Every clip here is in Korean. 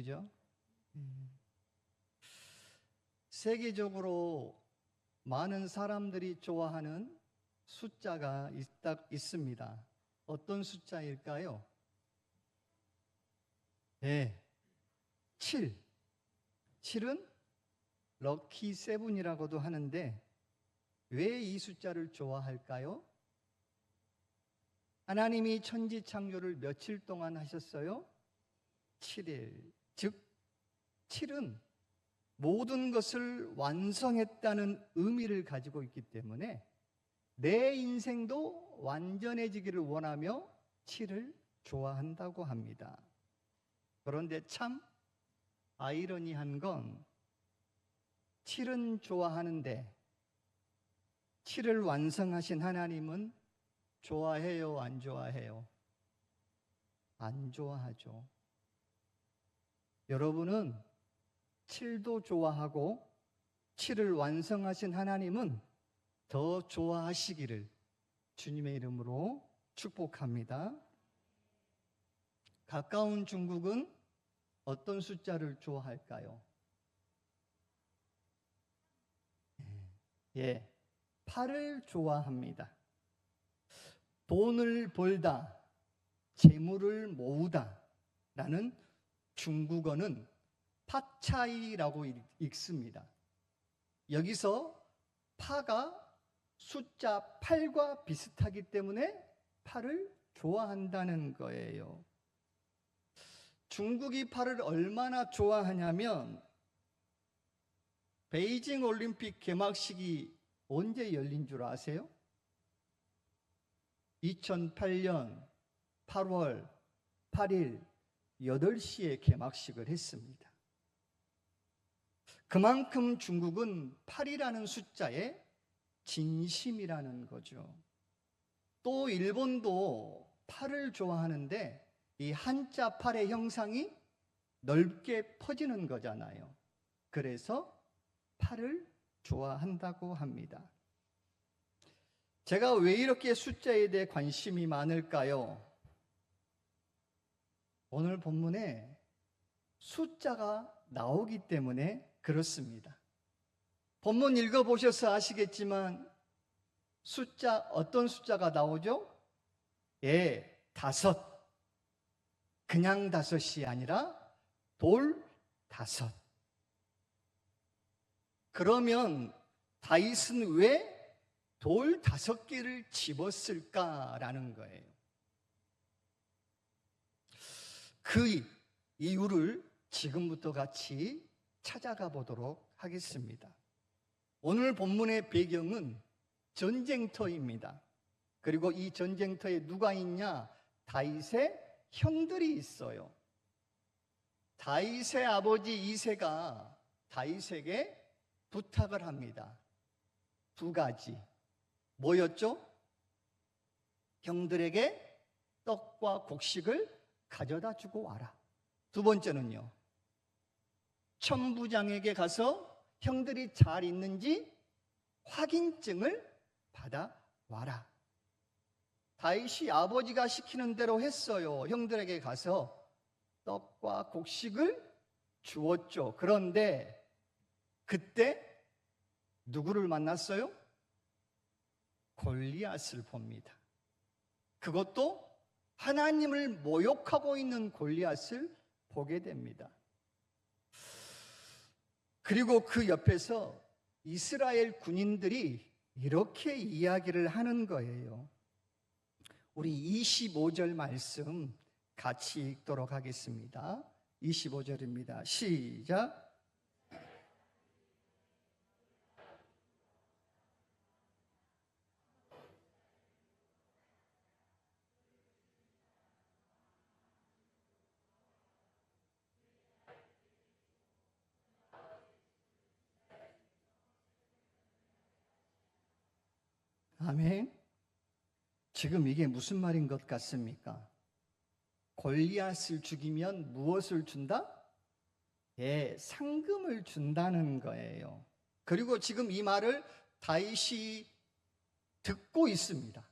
그죠? 세계적으로 많은 사람들이 좋아하는 숫자가 있습니다. 어떤 숫자일까요? 네, 7. 7은 럭키 세븐이라고도 하는데 왜 이 숫자를 좋아할까요? 하나님이 천지 창조를 며칠 동안 하셨어요? 7일. 즉 7은 모든 것을 완성했다는 의미를 가지고 있기 때문에 내 인생도 완전해지기를 원하며 7을 좋아한다고 합니다. 그런데 참 아이러니한 건 7은 좋아하는데 7을 완성하신 하나님은 좋아해요, 안 좋아해요? 안 좋아하죠. 여러분은 7도 좋아하고 7을 완성하신 하나님은 더 좋아하시기를 주님의 이름으로 축복합니다. 가까운 중국은 어떤 숫자를 좋아할까요? 예, 8을 좋아합니다. 돈을 벌다, 재물을 모으다 라는 중국어는 파차이라고 읽습니다. 여기서 파가 숫자 8과 비슷하기 때문에 8을 좋아한다는 거예요. 중국이 8을 얼마나 좋아하냐면 베이징 올림픽 개막식이 언제 열린 줄 아세요? 2008년 8월 8일 8시에 개막식을 했습니다. 그만큼 중국은 8이라는 숫자에 진심이라는 거죠. 또 일본도 8을 좋아하는데 이 한자 8의 형상이 넓게 퍼지는 거잖아요. 그래서 8을 좋아한다고 합니다. 제가 왜 이렇게 숫자에 대해 관심이 많을까요? 오늘 본문에 숫자가 나오기 때문에 그렇습니다. 본문 읽어보셔서 아시겠지만 어떤 숫자가 나오죠? 예, 5. 그냥 5이 아니라 돌 5. 그러면 다윗은 왜 돌 5개를 집었을까라는 거예요. 그 이유를 지금부터 같이 찾아가 보도록 하겠습니다. 오늘 본문의 배경은 전쟁터입니다. 그리고 이 전쟁터에 누가 있냐? 다윗의 형들이 있어요. 다윗의 아버지 이새가 다윗에게 부탁을 합니다. 2가지. 뭐였죠? 형들에게 떡과 곡식을 가져다 주고 와라. 2번째는요. 천부장에게 가서 형들이 잘 있는지 확인증을 받아와라. 다윗이 아버지가 시키는 대로 했어요. 형들에게 가서 떡과 곡식을 주었죠. 그런데 그때 누구를 만났어요? 골리앗을 봅니다. 그것도 하나님을 모욕하고 있는 골리앗을 보게 됩니다. 그리고 그 옆에서 이스라엘 군인들이 이렇게 이야기를 하는 거예요. 우리 25절 말씀 같이 읽도록 하겠습니다. 25절입니다. 시작. 아멘. 지금 이게 무슨 말인 것 같습니까? 골리앗을 죽이면 무엇을 준다? 예, 상금을 준다는 거예요. 그리고 지금 이 말을 다윗이 듣고 있습니다.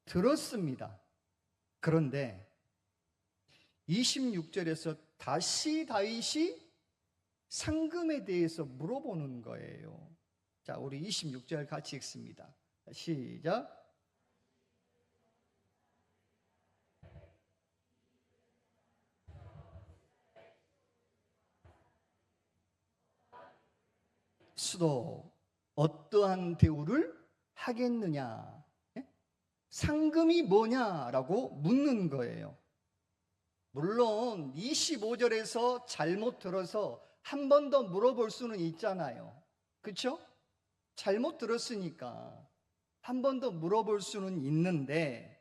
들었습니다. 그런데 26절에서 다시 다윗이 상금에 대해서 물어보는 거예요. 자, 우리 26절 같이 읽습니다. 시작. 수도 어떠한 대우를 하겠느냐? 예? 상금이 뭐냐라고 묻는 거예요. 물론 25절에서 잘못 들어서 한 번 더 물어볼 수는 있잖아요. 그렇죠? 잘못 들었으니까 한 번 더 물어볼 수는 있는데,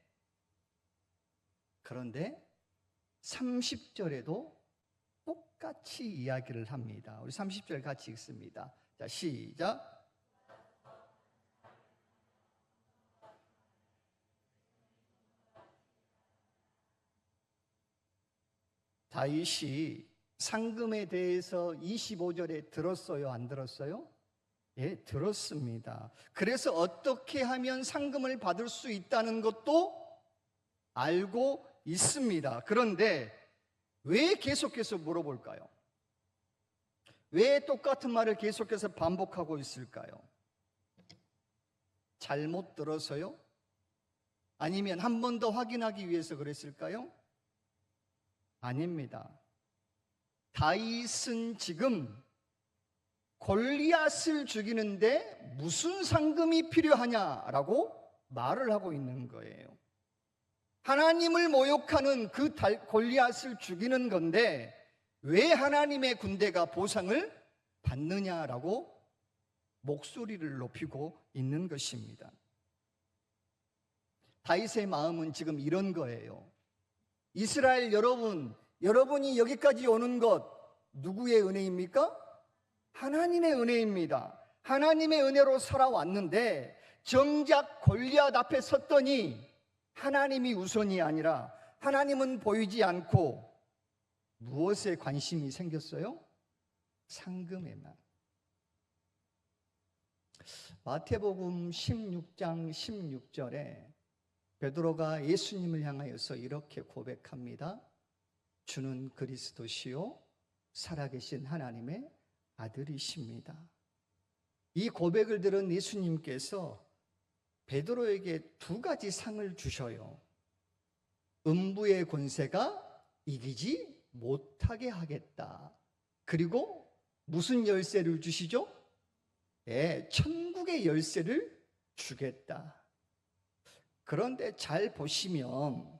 그런데 30절에도 똑같이 이야기를 합니다. 우리 30절 같이 읽습니다. 자, 시작. 다윗이 상금에 대해서 25절에 들었어요? 안 들었어요? 예, 들었습니다. 그래서 어떻게 하면 상금을 받을 수 있다는 것도 알고 있습니다. 그런데 왜 계속해서 물어볼까요? 왜 똑같은 말을 계속해서 반복하고 있을까요? 잘못 들어서요? 아니면 한 번 더 확인하기 위해서 그랬을까요? 아닙니다. 다윗은 지금 골리앗을 죽이는데 무슨 상금이 필요하냐라고 말을 하고 있는 거예요. 하나님을 모욕하는 그 골리앗을 죽이는 건데 왜 하나님의 군대가 보상을 받느냐라고 목소리를 높이고 있는 것입니다. 다윗의 마음은 지금 이런 거예요. 이스라엘 여러분, 여러분이 여기까지 오는 것 누구의 은혜입니까? 하나님의 은혜입니다. 하나님의 은혜로 살아왔는데 정작 골리앗 앞에 섰더니 하나님이 우선이 아니라 하나님은 보이지 않고 무엇에 관심이 생겼어요? 상금에만. 마태복음 16장 16절에 베드로가 예수님을 향하여서 이렇게 고백합니다. 주는 그리스도시요 살아계신 하나님의 아들이십니다. 이 고백을 들은 예수님께서 베드로에게 두 가지 상을 주셔요. 음부의 권세가 이기지 못하게 하겠다. 그리고 무슨 열쇠를 주시죠? 네, 천국의 열쇠를 주겠다. 그런데 잘 보시면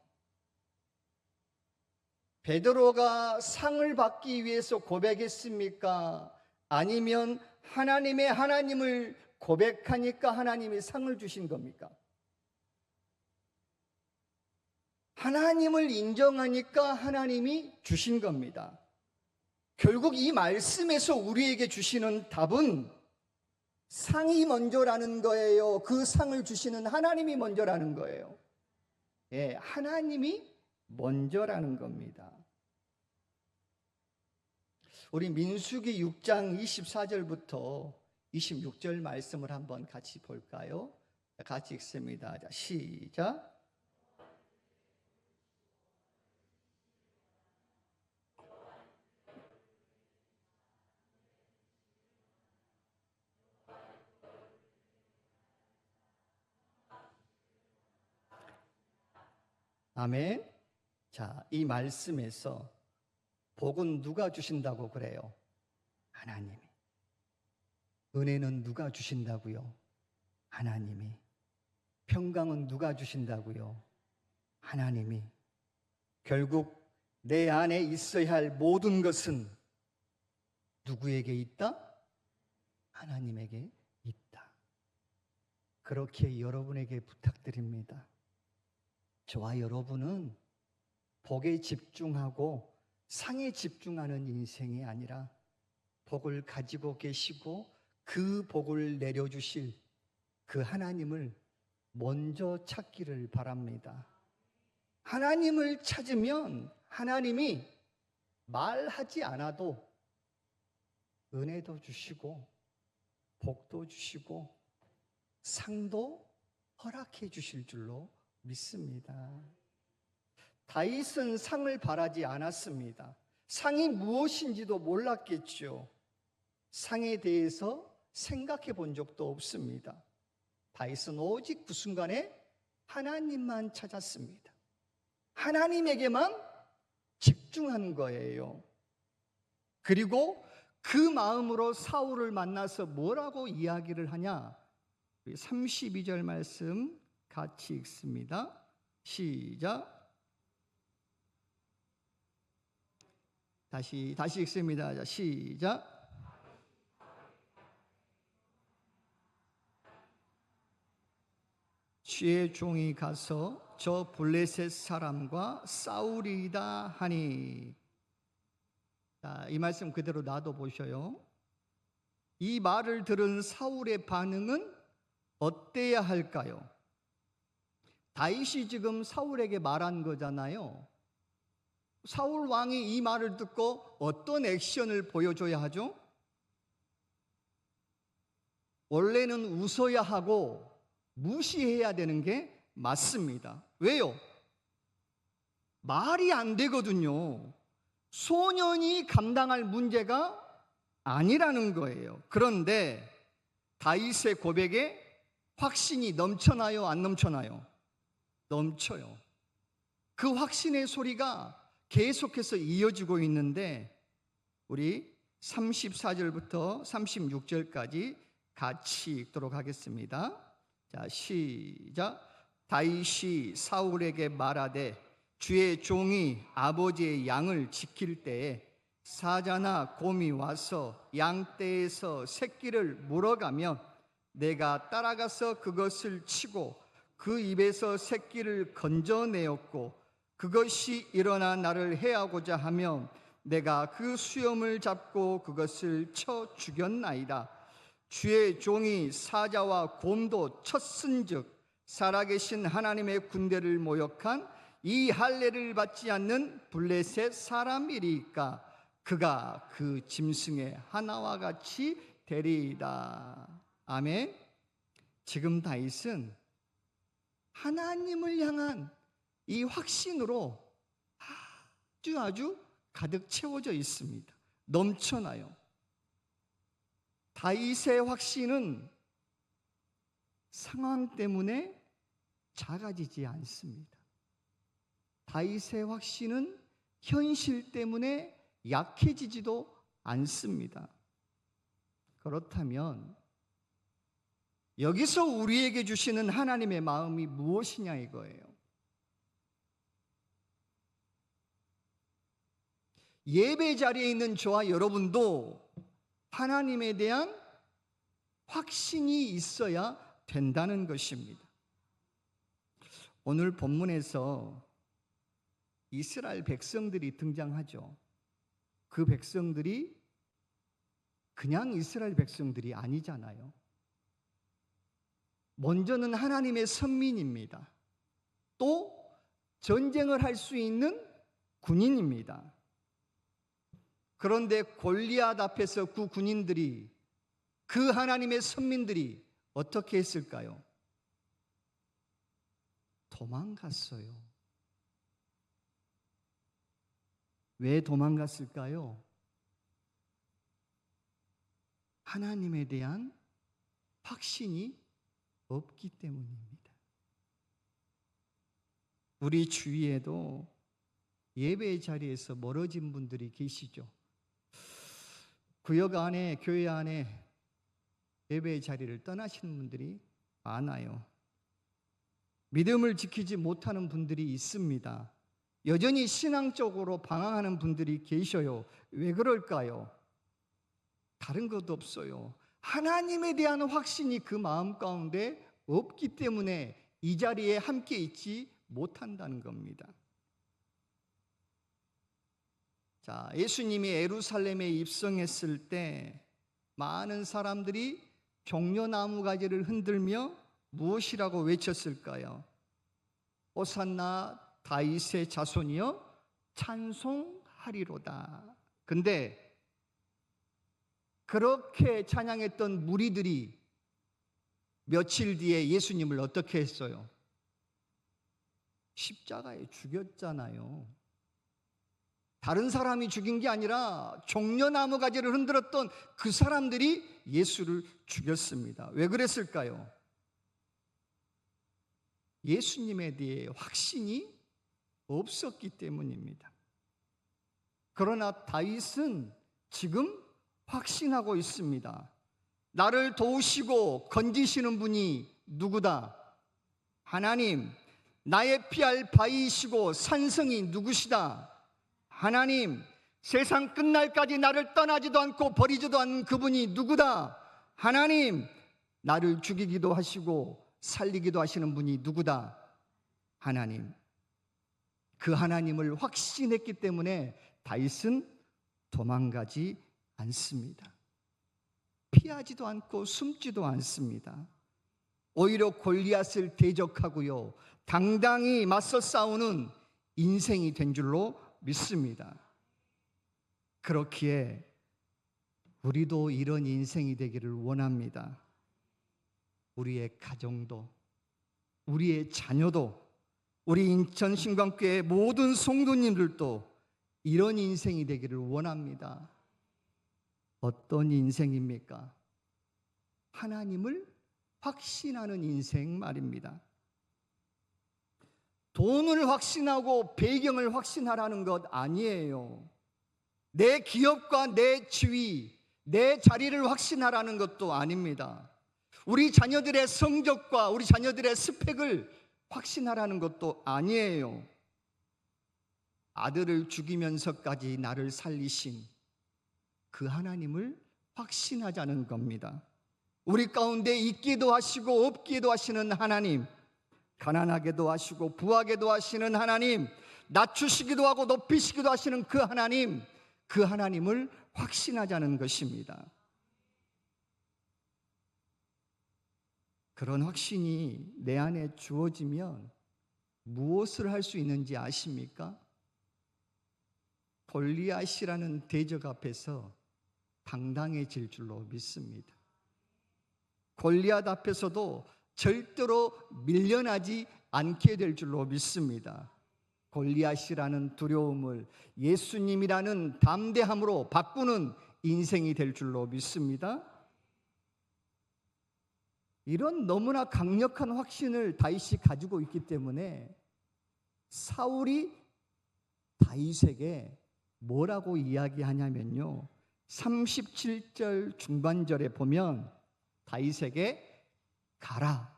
베드로가 상을 받기 위해서 고백했습니까? 아니면 하나님을 고백하니까 하나님이 상을 주신 겁니까? 하나님을 인정하니까 하나님이 주신 겁니다. 결국 이 말씀에서 우리에게 주시는 답은 상이 먼저라는 거예요. 그 상을 주시는 하나님이 먼저라는 거예요. 예, 하나님이 먼저라는 겁니다. 우리 민수기 6장 24절부터 26절 말씀을 한번 같이 볼까요? 같이 읽습니다. 자, 시작. 아멘. 자, 이 말씀에서 복은 누가 주신다고 그래요? 하나님이. 은혜는 누가 주신다고요? 하나님이. 평강은 누가 주신다고요? 하나님이. 결국 내 안에 있어야 할 모든 것은 누구에게 있다? 하나님에게 있다. 그렇게 여러분에게 부탁드립니다. 저와 여러분은 복에 집중하고 상에 집중하는 인생이 아니라 복을 가지고 계시고 그 복을 내려주실 그 하나님을 먼저 찾기를 바랍니다. 하나님을 찾으면 하나님이 말하지 않아도 은혜도 주시고 복도 주시고 상도 허락해 주실 줄로 믿습니다. 다윗은 상을 바라지 않았습니다. 상이 무엇인지도 몰랐겠죠. 상에 대해서 생각해 본 적도 없습니다. 다윗은 오직 그 순간에 하나님만 찾았습니다. 하나님에게만 집중한 거예요. 그리고 그 마음으로 사울을 만나서 뭐라고 이야기를 하냐? 32절 말씀 같이 읽습니다. 시작. 다시 읽습니다. 자, 시작. 주의 종이 가서 저 블레셋 사람과 싸우리이다 하니. 자, 이 말씀 그대로 놔둬 보셔요. 이 말을 들은 사울의 반응은 어때야 할까요? 다윗이 지금 사울에게 말한 거잖아요. 사울 왕이 이 말을 듣고 어떤 액션을 보여줘야 하죠? 원래는 웃어야 하고 무시해야 되는 게 맞습니다. 왜요? 말이 안 되거든요. 소년이 감당할 문제가 아니라는 거예요. 그런데 다윗의 고백에 확신이 넘쳐나요? 안 넘쳐나요? 넘쳐요. 그 확신의 소리가 계속해서 이어지고 있는데 우리 34절부터 36절까지 같이 읽도록 하겠습니다. 자, 시작. 다윗이 사울에게 말하되 주의 종이 아버지의 양을 지킬 때에 사자나 곰이 와서 양떼에서 새끼를 물어가면 내가 따라가서 그것을 치고 그 입에서 새끼를 건져내었고 그것이 일어나 나를 해하고자 하면 내가 그 수염을 잡고 그것을 쳐 죽였나이다. 주의 종이 사자와 곰도 쳤은즉 살아계신 하나님의 군대를 모욕한 이 할례를 받지 않는 블레셋 사람이리까 그가 그 짐승의 하나와 같이 되리이다. 아멘. 지금 다윗은 하나님을 향한 이 확신으로 아주 가득 채워져 있습니다. 넘쳐나요. 다윗의 확신은 상황 때문에 작아지지 않습니다. 다윗의 확신은 현실 때문에 약해지지도 않습니다. 그렇다면 여기서 우리에게 주시는 하나님의 마음이 무엇이냐 이거예요. 예배 자리에 있는 저와 여러분도 하나님에 대한 확신이 있어야 된다는 것입니다. 오늘 본문에서 이스라엘 백성들이 등장하죠. 그 백성들이 그냥 이스라엘 백성들이 아니잖아요. 먼저는 하나님의 선민입니다. 또 전쟁을 할 수 있는 군인입니다. 그런데 골리앗 앞에서 그 군인들이, 그 하나님의 선민들이 어떻게 했을까요? 도망갔어요. 왜 도망갔을까요? 하나님에 대한 확신이 없기 때문입니다. 우리 주위에도 예배 자리에서 멀어진 분들이 계시죠. 구역 안에, 교회 안에 예배 자리를 떠나시는 분들이 많아요. 믿음을 지키지 못하는 분들이 있습니다. 여전히 신앙적으로 방황하는 분들이 계셔요. 왜 그럴까요? 다른 것도 없어요. 하나님에 대한 확신이 그 마음 가운데 없기 때문에 이 자리에 함께 있지 못한다는 겁니다. 자, 예수님이 예루살렘에 입성했을 때 많은 사람들이 종려나무 가지를 흔들며 무엇이라고 외쳤을까요? 호산나 다윗의 자손이여 찬송하리로다. 근데 그렇게 찬양했던 무리들이 며칠 뒤에 예수님을 어떻게 했어요? 십자가에 죽였잖아요. 다른 사람이 죽인 게 아니라 종려나무 가지를 흔들었던 그 사람들이 예수를 죽였습니다. 왜 그랬을까요? 예수님에 대해 확신이 없었기 때문입니다. 그러나 다윗은 지금 확신하고 있습니다. 나를 도우시고 건지시는 분이 누구다? 하나님. 나의 피할 바위이시고 산성이 누구시다? 하나님. 세상 끝날까지 나를 떠나지도 않고 버리지도 않는 그분이 누구다? 하나님. 나를 죽이기도 하시고 살리기도 하시는 분이 누구다? 하나님. 그 하나님을 확신했기 때문에 다윗은 도망가지 않습니다. 피하지도 않고 숨지도 않습니다. 오히려 골리앗을 대적하고요, 당당히 맞서 싸우는 인생이 된 줄로 믿습니다. 그렇기에 우리도 이런 인생이 되기를 원합니다. 우리의 가정도, 우리의 자녀도, 우리 인천 신광교회 모든 성도님들도 이런 인생이 되기를 원합니다. 어떤 인생입니까? 하나님을 확신하는 인생 말입니다. 돈을 확신하고 배경을 확신하라는 것 아니에요. 내 기업과 내 지위, 내 자리를 확신하라는 것도 아닙니다. 우리 자녀들의 성적과 우리 자녀들의 스펙을 확신하라는 것도 아니에요. 아들을 죽이면서까지 나를 살리신 그 하나님을 확신하자는 겁니다. 우리 가운데 있기도 하시고 없기도 하시는 하나님, 가난하게도 하시고 부하게도 하시는 하나님, 낮추시기도 하고 높이시기도 하시는 그 하나님, 그 하나님을 확신하자는 것입니다. 그런 확신이 내 안에 주어지면 무엇을 할 수 있는지 아십니까? 골리앗이라는 대적 앞에서 당당해질 줄로 믿습니다. 골리앗 앞에서도 절대로 밀려나지 않게 될 줄로 믿습니다. 골리앗이라는 두려움을 예수님이라는 담대함으로 바꾸는 인생이 될 줄로 믿습니다. 이런 너무나 강력한 확신을 다윗이 가지고 있기 때문에 사울이 다윗에게 뭐라고 이야기하냐면요, 37절 중반절에 보면 다윗에게 가라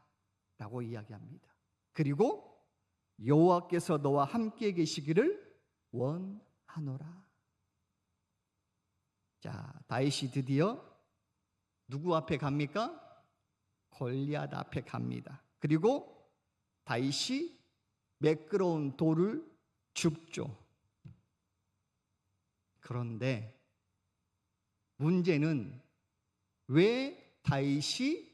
라고 이야기합니다. 그리고 여호와께서 너와 함께 계시기를 원하노라. 자, 다윗이 드디어 누구 앞에 갑니까? 골리앗 앞에 갑니다. 그리고 다윗이 매끄러운 돌을 줍죠. 그런데 문제는 왜 다윗이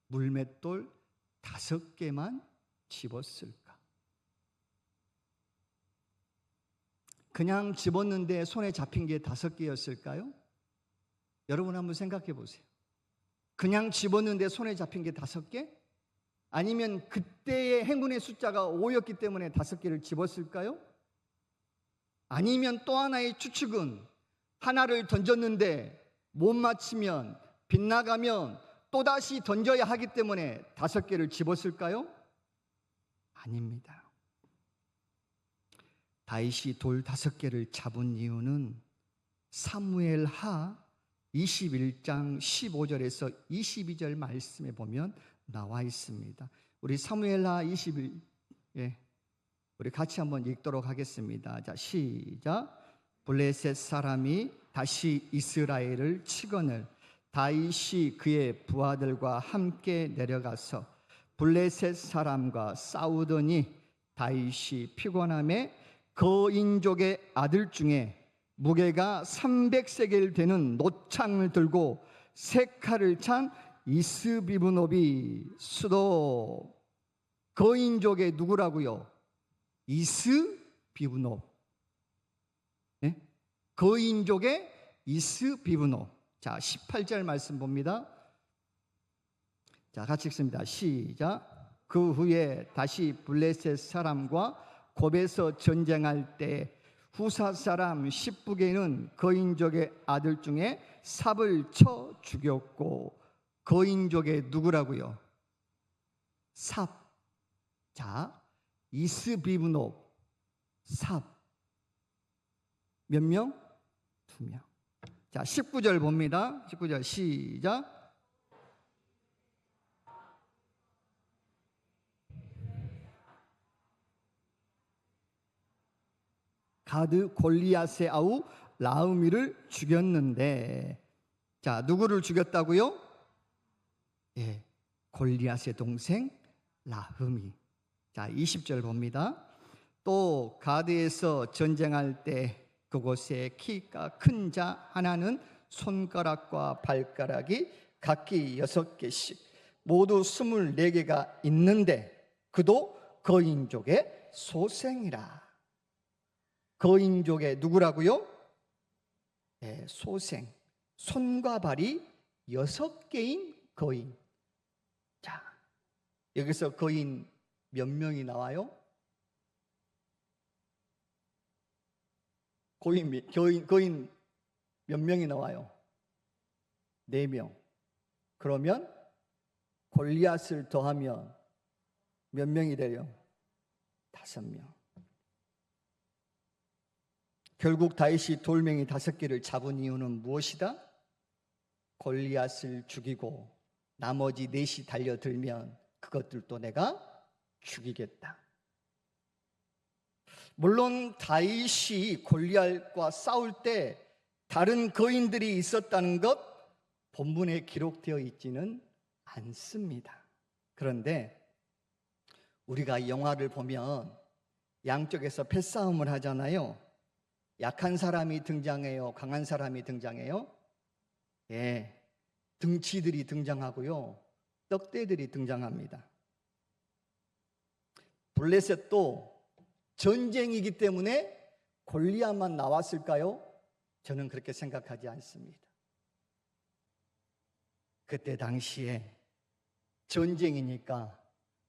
물맷돌 5개만 집었을까? 그냥 집었는데 손에 잡힌 게 5개였을까요? 여러분 한번 생각해 보세요. 그냥 집었는데 손에 잡힌 게 5개? 아니면 그때의 행운의 숫자가 5였기 때문에 5개를 집었을까요? 아니면 또 하나의 추측은 하나를 던졌는데 못 맞히면 빗나가면 또다시 던져야 하기 때문에 5개를 집었을까요? 아닙니다. 다윗이 돌 5개를 잡은 이유는 사무엘하 21장 15절에서 22절 말씀에 보면 나와 있습니다. 우리 사무엘하 21, 우리 같이 한번 읽도록 하겠습니다. 자, 시작. 블레셋 사람이 다시 이스라엘을 치거늘 다윗이 그의 부하들과 함께 내려가서 블레셋 사람과 싸우더니 다윗이 피곤함에 거인족의 아들 중에 무게가 300세겔 되는 노창을 들고 세 칼을 찬 이스비브노비 수도. 거인족의 누구라고요? 이스비브노. 네? 거인족의 이스비브노. 자, 18절 말씀 봅니다. 자, 같이 읽습니다. 시작. 그 후에 다시 블레셋 사람과 곱에서 전쟁할 때 후사 사람 십부개는 거인족의 아들 중에 삽을 쳐 죽였고, 거인족의 누구라고요? 삽. 자, 이스비브노 삽. 몇 명? 2명. 자, 19절 봅니다. 19절 시작. 가드 골리앗의 아우 라흐미를 죽였는데, 자, 누구를 죽였다고요? 예, 골리앗의 동생 라흐미. 자, 20절 봅니다. 또 가드에서 전쟁할 때 그곳에 키가 큰 자 하나는 손가락과 발가락이 각기 6개씩 모두 24개가 있는데 그도 거인족의 소생이라. 거인족의 누구라고요? 네, 소생. 손과 발이 6개인 거인. 자, 여기서 거인 몇 명이 나와요? 거인 몇 명이 나와요? 4명. 그러면 골리앗을 더하면 몇 명이 돼요? 5명. 결국 다윗이 돌멩이 5개를 잡은 이유는 무엇이다? 골리앗을 죽이고 나머지 4이 달려들면 그것들도 내가 죽이겠다. 물론 다윗이 골리앗과 싸울 때 다른 거인들이 있었다는 것 본문에 기록되어 있지는 않습니다. 그런데 우리가 영화를 보면 양쪽에서 패싸움을 하잖아요. 약한 사람이 등장해요? 강한 사람이 등장해요? 예, 등치들이 등장하고요, 떡대들이 등장합니다. 블레셋도 전쟁이기 때문에 골리앗만 나왔을까요? 저는 그렇게 생각하지 않습니다. 그때 당시에 전쟁이니까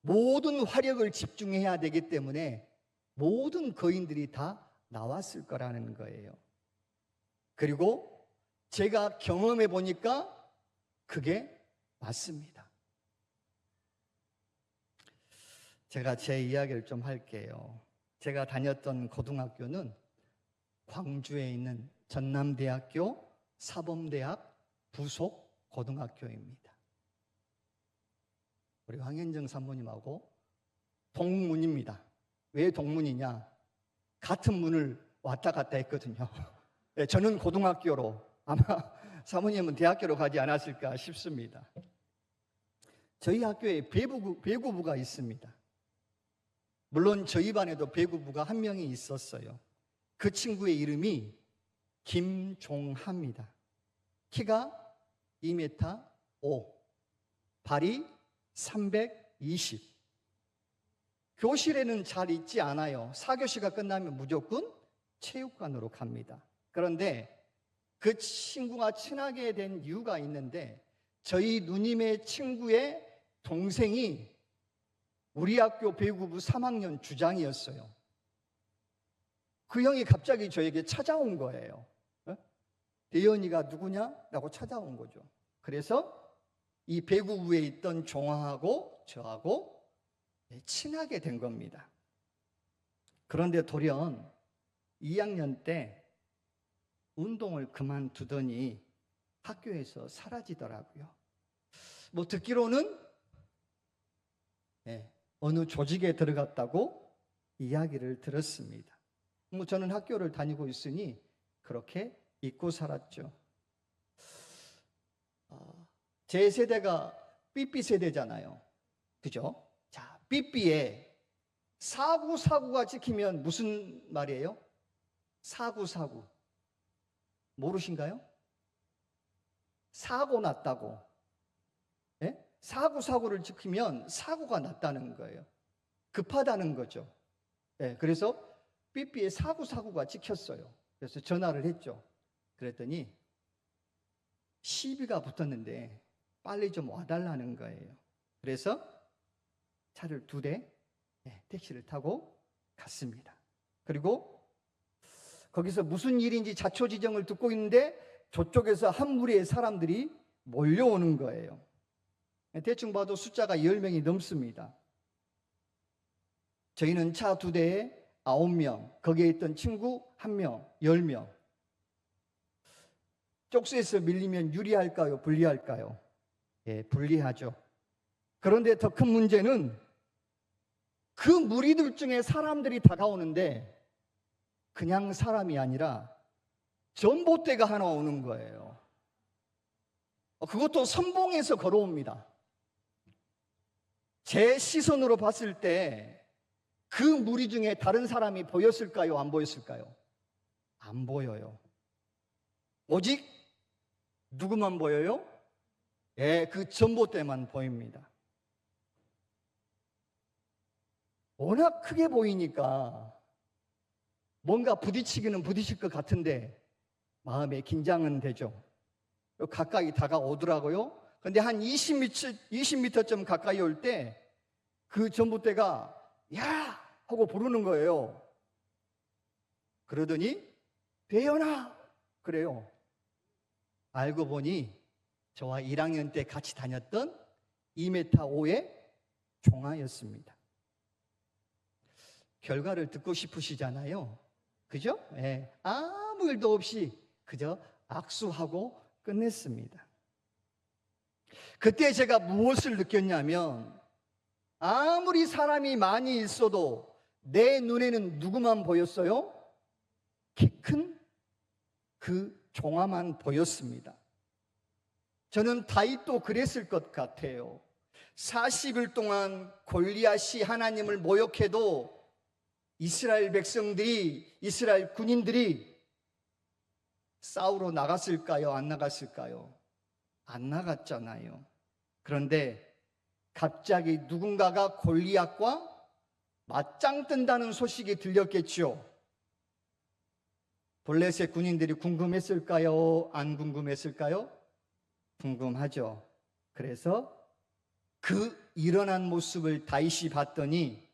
모든 화력을 집중해야 되기 때문에 모든 거인들이 다 나왔을 거라는 거예요. 그리고 제가 경험해 보니까 그게 맞습니다. 제가 제 이야기를 좀 할게요. 제가 다녔던 고등학교는 광주에 있는 전남대학교 사범대학 부속 고등학교입니다. 우리 황현정 사모님하고 동문입니다. 왜 동문이냐? 같은 문을 왔다 갔다 했거든요. 저는 고등학교로, 아마 사모님은 대학교로 가지 않았을까 싶습니다. 저희 학교에 배구부가 있습니다. 물론 저희 반에도 배구부가 한 명이 있었어요. 그 친구의 이름이 김종하입니다. 키가 2m 5, 발이 320. 교실에는 잘 있지 않아요. 4교시가 끝나면 무조건 체육관으로 갑니다. 그런데 그 친구가 친하게 된 이유가 있는데, 저희 누님의 친구의 동생이 우리 학교 배구부 3학년 주장이었어요. 그 형이 갑자기 저에게 찾아온 거예요. 대현이가 누구냐? 라고 찾아온 거죠. 그래서 이 배구부에 있던 종화하고 저하고 친하게 된 겁니다. 그런데 돌연 2학년 때 운동을 그만두더니 학교에서 사라지더라고요. 뭐 듣기로는 어느 조직에 들어갔다고 이야기를 들었습니다. 뭐 저는 학교를 다니고 있으니 그렇게 잊고 살았죠. 제 세대가 삐삐 세대잖아요. 그죠? 자, 삐삐에 사구사구가 찍히면 무슨 말이에요? 사구사구. 모르신가요? 사고 났다고. 예? 사구사구를 찍히면 사고가 났다는 거예요. 급하다는 거죠. 예, 그래서 삐삐에 사구사구가 찍혔어요. 그래서 전화를 했죠. 그랬더니 시비가 붙었는데 빨리 좀 와달라는 거예요. 그래서 차를 2대 택시를 타고 갔습니다. 그리고 거기서 무슨 일인지 자초지정을 듣고 있는데 저쪽에서 한 무리의 사람들이 몰려오는 거예요. 대충 봐도 숫자가 10명이 넘습니다. 저희는 차 2대에 9명, 거기에 있던 친구 1명, 10명. 쪽수에서 밀리면 유리할까요? 불리할까요? 예, 불리하죠. 그런데 더 큰 문제는 그 무리들 중에 사람들이 다가오는데 그냥 사람이 아니라 전봇대가 하나 오는 거예요. 그것도 선봉에서 걸어옵니다. 제 시선으로 봤을 때 그 무리 중에 다른 사람이 보였을까요? 안 보였을까요? 안 보여요. 오직 누구만 보여요? 예, 그 전봇대만 보입니다. 워낙 크게 보이니까 뭔가 부딪히기는 부딪힐 것 같은데 마음에 긴장은 되죠. 가까이 다가오더라고요. 근데 한 20m쯤 가까이 올 때 그 전봇대가 야! 하고 부르는 거예요. 그러더니 대연아! 그래요. 알고 보니 저와 1학년 때 같이 다녔던 2m5의 종아였습니다. 결과를 듣고 싶으시잖아요. 그죠? 예, 아무 일도 없이 그저 악수하고 끝냈습니다. 그때 제가 무엇을 느꼈냐면 아무리 사람이 많이 있어도 내 눈에는 누구만 보였어요? 키 큰 그 종아만 보였습니다. 저는 다윗도 그랬을 것 같아요. 40일 동안 골리앗이 하나님을 모욕해도 이스라엘 백성들이, 이스라엘 군인들이 싸우러 나갔을까요? 안 나갔을까요? 안 나갔잖아요. 그런데 갑자기 누군가가 골리앗과 맞짱 뜬다는 소식이 들렸겠죠. 블레셋 군인들이 궁금했을까요? 안 궁금했을까요? 궁금하죠. 그래서 그 일어난 모습을 다윗이 봤더니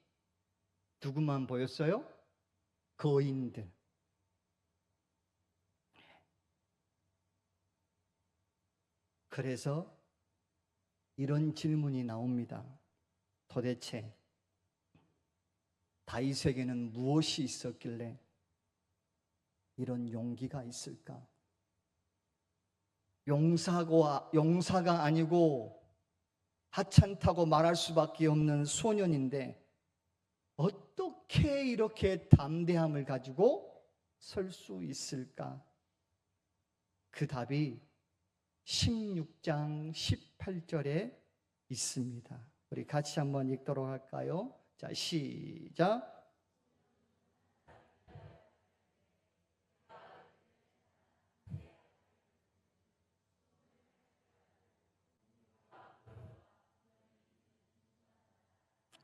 누구만 보였어요? 거인들. 그래서 이런 질문이 나옵니다. 도대체 다윗에게는 무엇이 있었길래 이런 용기가 있을까? 용사가 아니고 하찮다고 말할 수밖에 없는 소년인데 어떻게 이렇게 담대함을 가지고 설 수 있을까? 그 답이 16장 18절에 있습니다. 우리 같이 한번 읽도록 할까요? 자, 시작.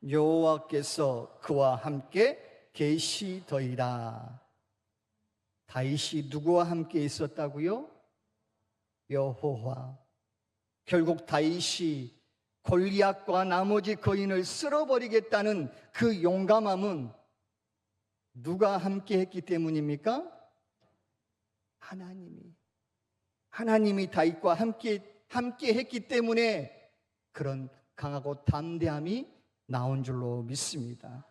여호와께서 그와 함께 계시더이다. 다윗이 누구와 함께 있었다고요? 여호와. 결국 다윗이 골리앗과 나머지 거인을 쓸어버리겠다는 그 용감함은 누가 함께 했기 때문입니까? 하나님이 다윗과 함께 했기 때문에 그런 강하고 담대함이 나온 줄로 믿습니다.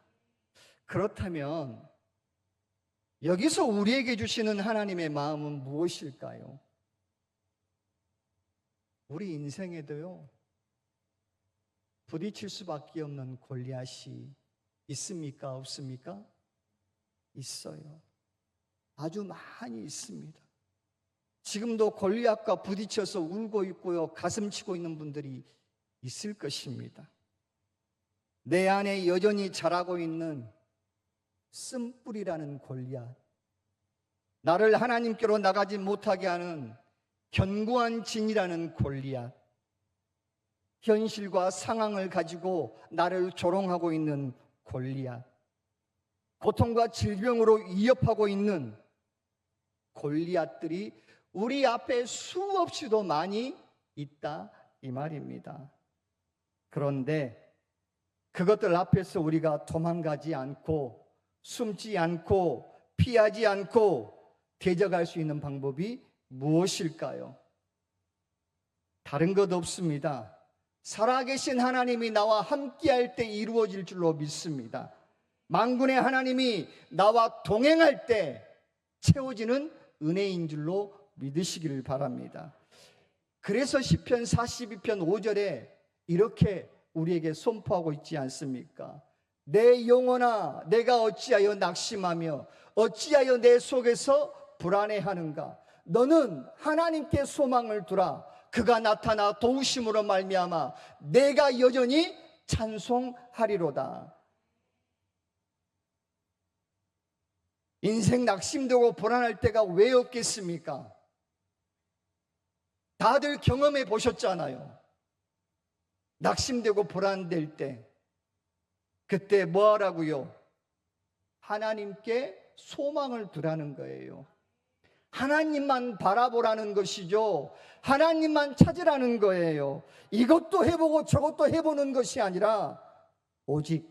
그렇다면 여기서 우리에게 주시는 하나님의 마음은 무엇일까요? 우리 인생에도요, 부딪힐 수밖에 없는 골리앗이 있습니까? 없습니까? 있어요. 아주 많이 있습니다. 지금도 골리앗과 부딪혀서 울고 있고요, 가슴 치고 있는 분들이 있을 것입니다. 내 안에 여전히 자라고 있는 쓴뿌리라는 골리앗, 나를 하나님께로 나가지 못하게 하는 견고한 진이라는 골리앗, 현실과 상황을 가지고 나를 조롱하고 있는 골리앗, 고통과 질병으로 위협하고 있는 골리앗들이 우리 앞에 수없이도 많이 있다 이 말입니다. 그런데 그것들 앞에서 우리가 도망가지 않고 숨지 않고 피하지 않고 대적할 수 있는 방법이 무엇일까요? 다른 것 없습니다. 살아계신 하나님이 나와 함께할 때 이루어질 줄로 믿습니다. 만군의 하나님이 나와 동행할 때 채워지는 은혜인 줄로 믿으시기를 바랍니다. 그래서 시편 42편 5절에 이렇게 우리에게 선포하고 있지 않습니까? 내 영혼아, 내가 어찌하여 낙심하며 어찌하여 내 속에서 불안해하는가? 너는 하나님께 소망을 두라. 그가 나타나 도우심으로 말미암아 내가 여전히 찬송하리로다. 인생 낙심되고 불안할 때가 왜 없겠습니까? 다들 경험해 보셨잖아요. 낙심되고 불안될 때 그때 뭐 하라고요? 하나님께 소망을 두라는 거예요. 하나님만 바라보라는 것이죠. 하나님만 찾으라는 거예요. 이것도 해보고 저것도 해보는 것이 아니라 오직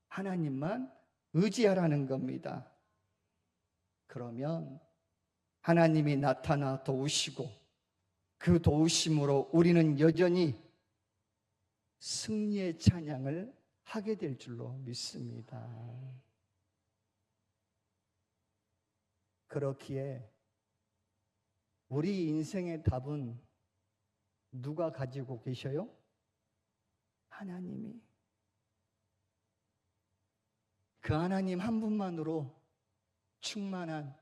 하나님만 의지하라는 겁니다. 그러면 하나님이 나타나 도우시고 그 도우심으로 우리는 여전히 승리의 찬양을 하게 될 줄로 믿습니다. 그렇기에 우리 인생의 답은 누가 가지고 계셔요? 하나님이. 그 하나님 한 분만으로 충만한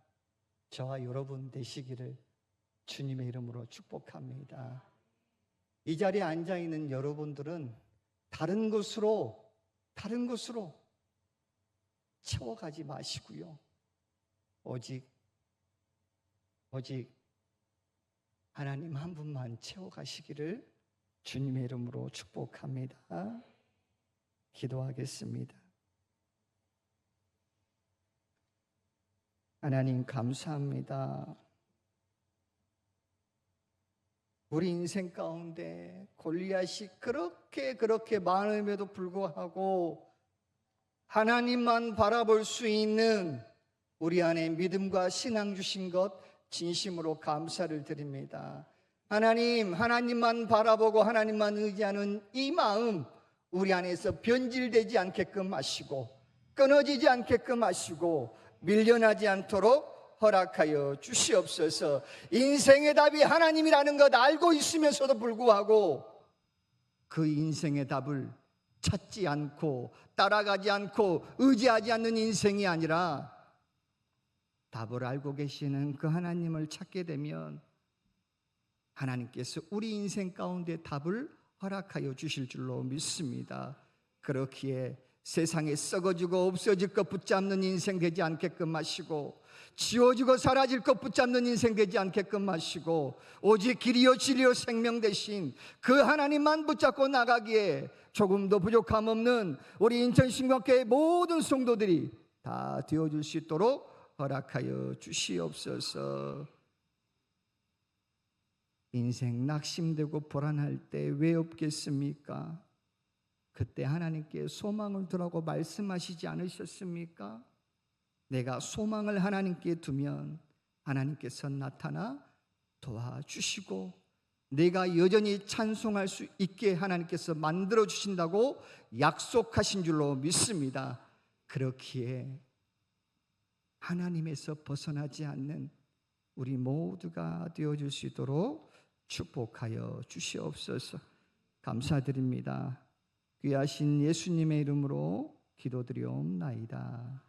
저와 여러분 되시기를 주님의 이름으로 축복합니다. 이 자리에 앉아있는 여러분들은 다른 것으로 채워가지 마시고요. 오직 하나님 한 분만 채워가시기를 주님의 이름으로 축복합니다. 기도하겠습니다. 하나님 감사합니다. 우리 인생 가운데 골리앗이 그렇게 많음에도 불구하고 하나님만 바라볼 수 있는 우리 안에 믿음과 신앙 주신 것 진심으로 감사를 드립니다. 하나님만 바라보고 하나님만 의지하는 이 마음 우리 안에서 변질되지 않게끔 하시고 끊어지지 않게끔 하시고 밀려나지 않도록 허락하여 주시옵소서. 인생의 답이 하나님이라는 것 알고 있으면서도 불구하고 그 인생의 답을 찾지 않고 따라가지 않고 의지하지 않는 인생이 아니라 답을 알고 계시는 그 하나님을 찾게 되면 하나님께서 우리 인생 가운데 답을 허락하여 주실 줄로 믿습니다. 그렇기에 세상에 썩어지고 없어질 것 붙잡는 인생 되지 않게끔 하시고 지워지고 사라질 것 붙잡는 인생 되지 않게끔 하시고 오직 길이요 진리요 생명 되신 그 하나님만 붙잡고 나가기에 조금도 부족함 없는 우리 인천신광교회 모든 성도들이 다 되어줄 수 있도록 허락하여 주시옵소서. 인생 낙심되고 불안할 때 왜 없겠습니까? 그때 하나님께 소망을 두라고 말씀하시지 않으셨습니까? 내가 소망을 하나님께 두면 하나님께서 나타나 도와주시고 내가 여전히 찬송할 수 있게 하나님께서 만들어 주신다고 약속하신 줄로 믿습니다. 그렇기에 하나님에서 벗어나지 않는 우리 모두가 되어줄 수 있도록 축복하여 주시옵소서. 감사드립니다. 귀하신 예수님의 이름으로 기도드리옵나이다.